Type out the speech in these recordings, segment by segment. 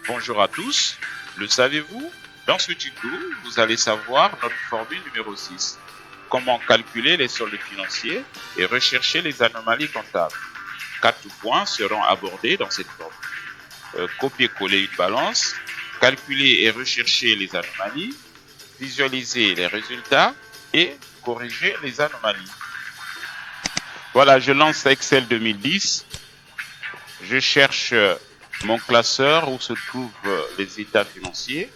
Bonjour à tous. Le savez-vous? Dans ce tuto, vous allez savoir notre formule numéro 6. Comment calculer les soldes financiers et rechercher les anomalies comptables. 4 points seront abordés dans cette formule. Copier-coller une balance, calculer et rechercher les anomalies, visualiser les résultats et corriger les anomalies. Voilà, je lance Excel 2010. Je cherche mon classeur où se trouvent les états financiers.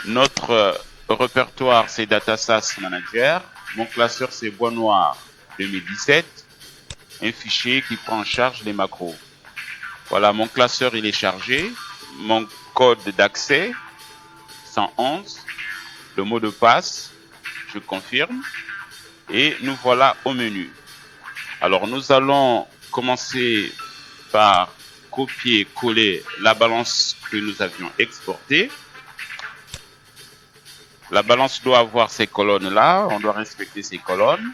Notre répertoire, c'est DataSas Manager. Mon classeur, c'est Bois Noir 2017. Un fichier qui prend en charge les macros. Voilà, mon classeur, il est chargé. Mon code d'accès, 111. Le mot de passe, je confirme. Et nous voilà au menu. Alors, nous allons commencer par copier-coller la balance que nous avions exportée. La balance doit avoir ces colonnes-là. On doit respecter ces colonnes.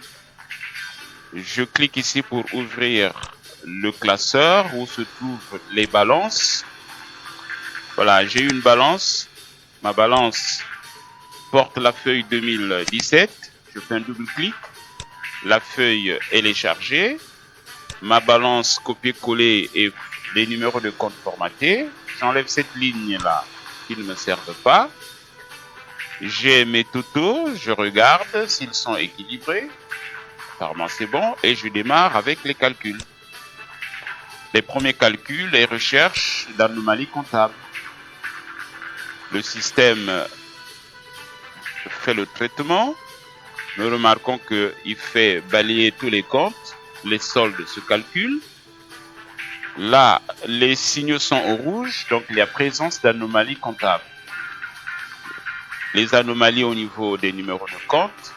Je clique ici pour ouvrir le classeur où se trouvent les balances. Voilà, j'ai une balance. Ma balance porte la feuille 2017. Je fais un double-clic. La feuille, elle est chargée. Ma balance copier-coller et les numéros de compte formatés. J'enlève cette ligne-là qui ne me servent pas. J'ai mes totaux, je regarde s'ils sont équilibrés. Apparemment, c'est bon. Et je démarre avec les calculs. Les premiers calculs et recherches d'anomalies comptables. Le système fait le traitement. Nous remarquons qu'il fait balayer tous les comptes. Les soldes se calculent. Là, les signaux sont au rouge, donc il y a présence d'anomalies comptables. Les anomalies au niveau des numéros de compte,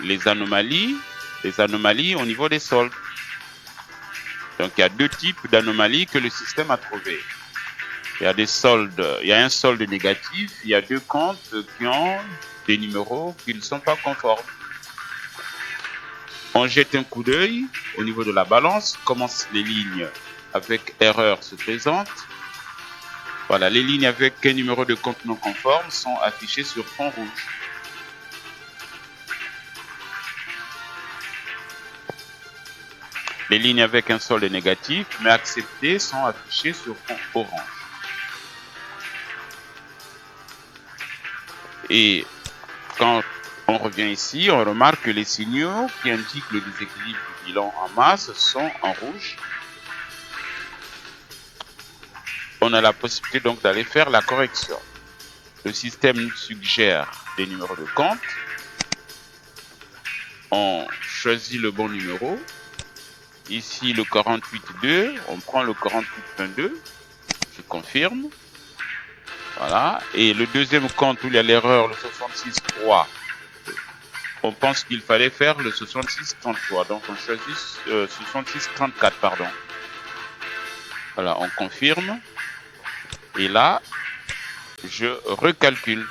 les anomalies au niveau des soldes. Donc il y a deux types d'anomalies que le système a trouvées. Il y a des soldes, il y a un solde négatif, il y a deux comptes qui ont des numéros qui ne sont pas conformes. On jette un coup d'œil au niveau de la balance, comment les lignes avec erreur se présentent. Voilà, les lignes avec un numéro de compte non conforme sont affichées sur fond rouge. Les lignes avec un solde négatif mais accepté sont affichées sur fond orange. Et quand on revient ici, on remarque que les signaux qui indiquent le déséquilibre du bilan en masse sont en rouge. On a la possibilité donc d'aller faire la correction. Le système nous suggère des numéros de compte. On choisit le bon numéro. Ici, le 48.2, on prend le 48.2. Je confirme. Voilà. Et le deuxième compte où il y a l'erreur, le 66.3, on pense qu'il fallait faire le 66.33. Donc, on choisit 66.34, pardon. Voilà, on confirme. Et là, je recalcule.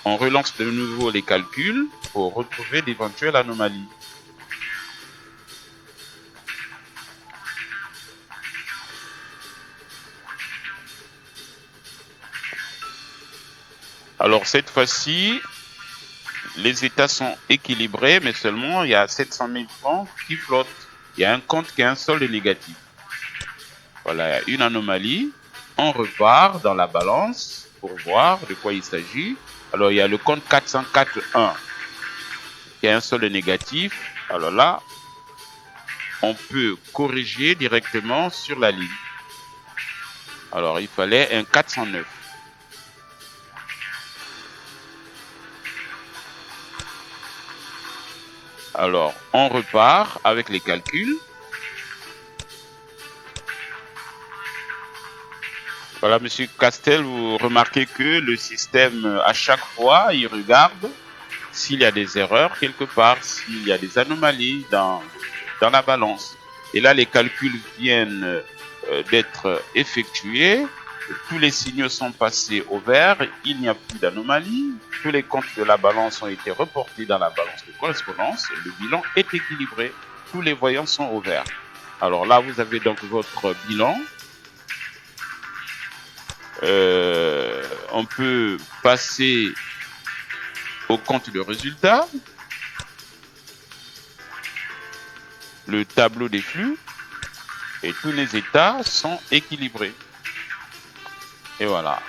On relance de nouveau les calculs pour retrouver d'éventuelles anomalies. Alors cette fois-ci, les états sont équilibrés, mais seulement il y a 700 000 francs qui flottent. Il y a un compte qui a un solde négatif. Voilà, une anomalie. On repart dans la balance pour voir de quoi il s'agit. Alors il y a le compte 404.1 qui a un solde négatif. Alors là, on peut corriger directement sur la ligne. Alors il fallait un 409. Alors, on repart avec les calculs. Voilà, Monsieur Castel, vous remarquez que le système, à chaque fois, il regarde s'il y a des erreurs quelque part, s'il y a des anomalies dans la balance. Et là, les calculs viennent d'être effectués. Tous les signaux sont passés au vert. Il n'y a plus d'anomalie. Tous les comptes de la balance ont été reportés dans la balance de correspondance. Le bilan est équilibré. Tous les voyants sont au vert. Alors là, vous avez donc votre bilan. On peut passer au compte de résultats, le tableau des flux, et tous les états sont équilibrés. Et voilà.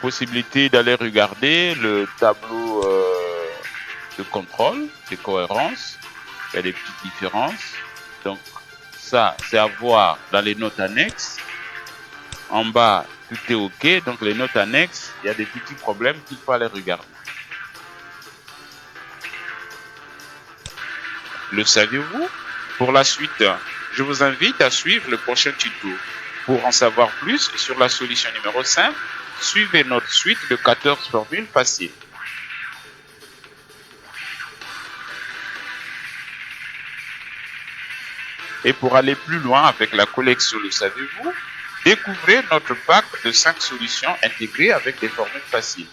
Possibilité d'aller regarder le tableau de contrôle, de cohérence. Il y a des petites différences. Donc, ça, c'est à voir dans les notes annexes. En bas, tout est OK. Donc, les notes annexes, il y a des petits problèmes qu'il faut aller regarder. Le saviez-vous? Pour la suite, je vous invite à suivre le prochain tuto. Pour en savoir plus sur la solution numéro 5, suivez notre suite de 14 formules faciles. Et pour aller plus loin avec la collection Le Saviez-vous, découvrez notre pack de 5 solutions intégrées avec des formules faciles.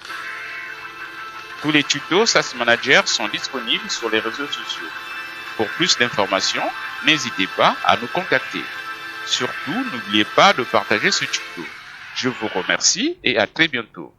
Tous les tutos SAS Manager sont disponibles sur les réseaux sociaux. Pour plus d'informations, n'hésitez pas à nous contacter. Surtout, n'oubliez pas de partager ce tuto. Je vous remercie et à très bientôt.